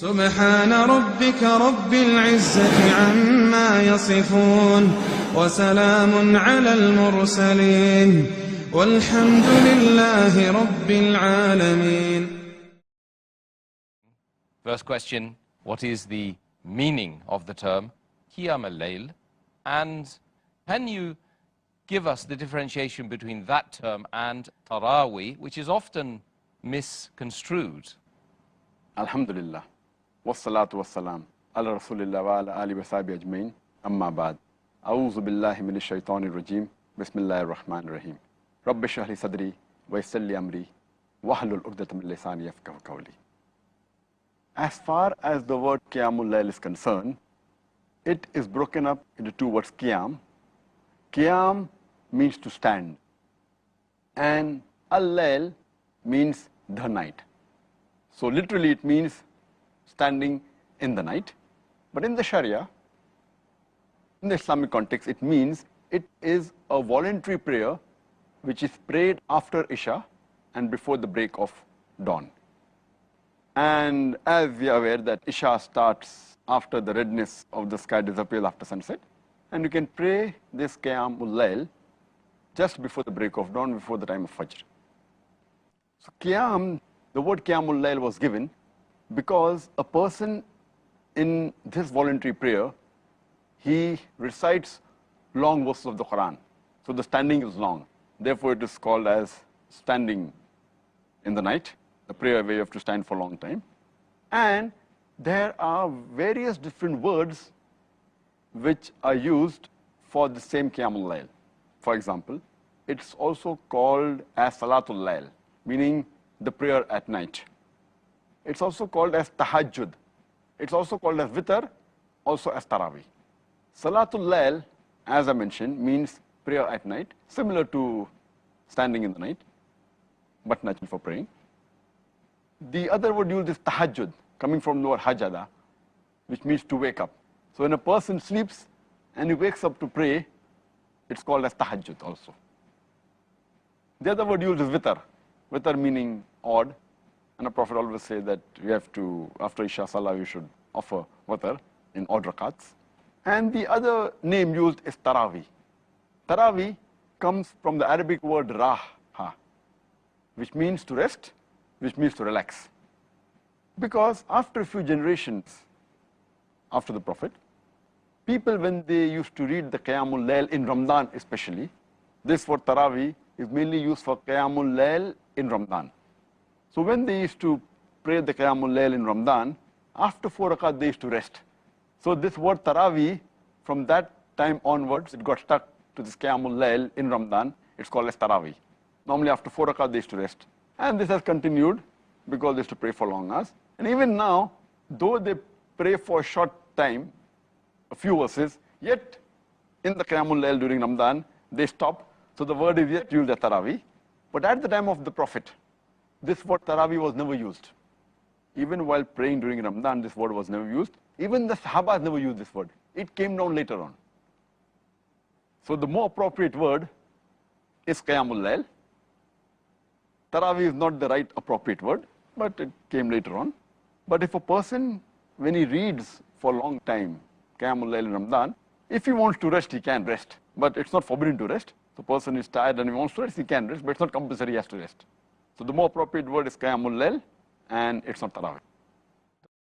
سبحان ربك رب العزة عما يصفون وسلام على المرسلين والحمد لله رب العالمين. First question, what is the meaning of the term Qiyam al-Layl? And can you give us the differentiation between that term and Taraweeh, which is often misconstrued? Alhamdulillah. Wassalatu wassalam. Ala Rasulillah wa ala ali wa sahbihi ajmain. Amma ba'd. A'udhu billahi minash shaitanir rajim. Bismillahir rahmanir rahim. Rabbi shrah li sadri wa yassir li amri wahlul 'uqdatam min lisani yafqahu qawli. As far as the word Qiyamul Layl is concerned, it is broken up into two words, Qiyam. Qiyam means to stand, and Al-Layl means the night. So literally it means standing in the night. But in the Sharia, in the Islamic context, it means it is a voluntary prayer which is prayed after Isha and before the break of dawn. And as we are aware that Isha starts after the redness of the sky disappears after sunset, and you can pray this Qiyamul Layl just before the break of dawn, before the time of Fajr. So Qiyam, the word Qiyamul Layl was given because a person in this voluntary prayer, he recites long verses of the Quran. So the standing is long. Therefore it is called as standing in the night, the prayer where you have to stand for a long time. And there are various different words which are used for the same Qiyamul Layl. For example, it's also called as Salatul Layl, meaning the prayer at night. It's also called as Tahajjud. It's also called as Witr, also as Taraweeh. Salatul Layl, as I mentioned, means prayer at night, similar to standing in the night, but naturally for praying. The other word used is Tahajjud, coming from the word Hajada, which means to wake up. So when a person sleeps and he wakes up to pray, it's called as Tahajjud also. The other word used is Witr. Witr meaning odd. And the Prophet always says that we have to, after Isha Salah, we should offer Witr in odd rakats. And the other name used is Taraweeh. Taraweeh comes from the Arabic word Raha, which means to rest, which means to relax. Because after a few generations after the Prophet, people, when they used to read the Qiyamul Layl in Ramadan especially, this word Taraweeh is mainly used for Qiyamul Layl in Ramadan. So when they used to pray the Qiyamul Layl in Ramadan, after 4 rakat they used to rest. So this word Taraweeh, from that time onwards, it got stuck to this Qiyamul Layl in Ramadan. It's called as Taraweeh. Normally after 4 rakat they used to rest. And this has continued because they used to pray for long hours. And even now, though they pray for a short time, a few verses, yet in the Qiyamul Layl during Ramadan, they stop. So the word is yet used as Taraweeh. But at the time of the Prophet, this word Taraweeh was never used. Even while praying during Ramadan, this word was never used. Even the Sahabas never used this word. It came down later on. So the more appropriate word is Qiyamul Layl. Taraweeh is not the right appropriate word, but it came later on. But if a person, when he reads for a long time, Qiyamul Layl in Ramadan, if he wants to rest, he can rest. But it's not forbidden to rest. The person is tired and he wants to rest, he can rest, but it's not compulsory he has to rest. So the more appropriate word is Qiyamul Layl, and it's not Taraweeh.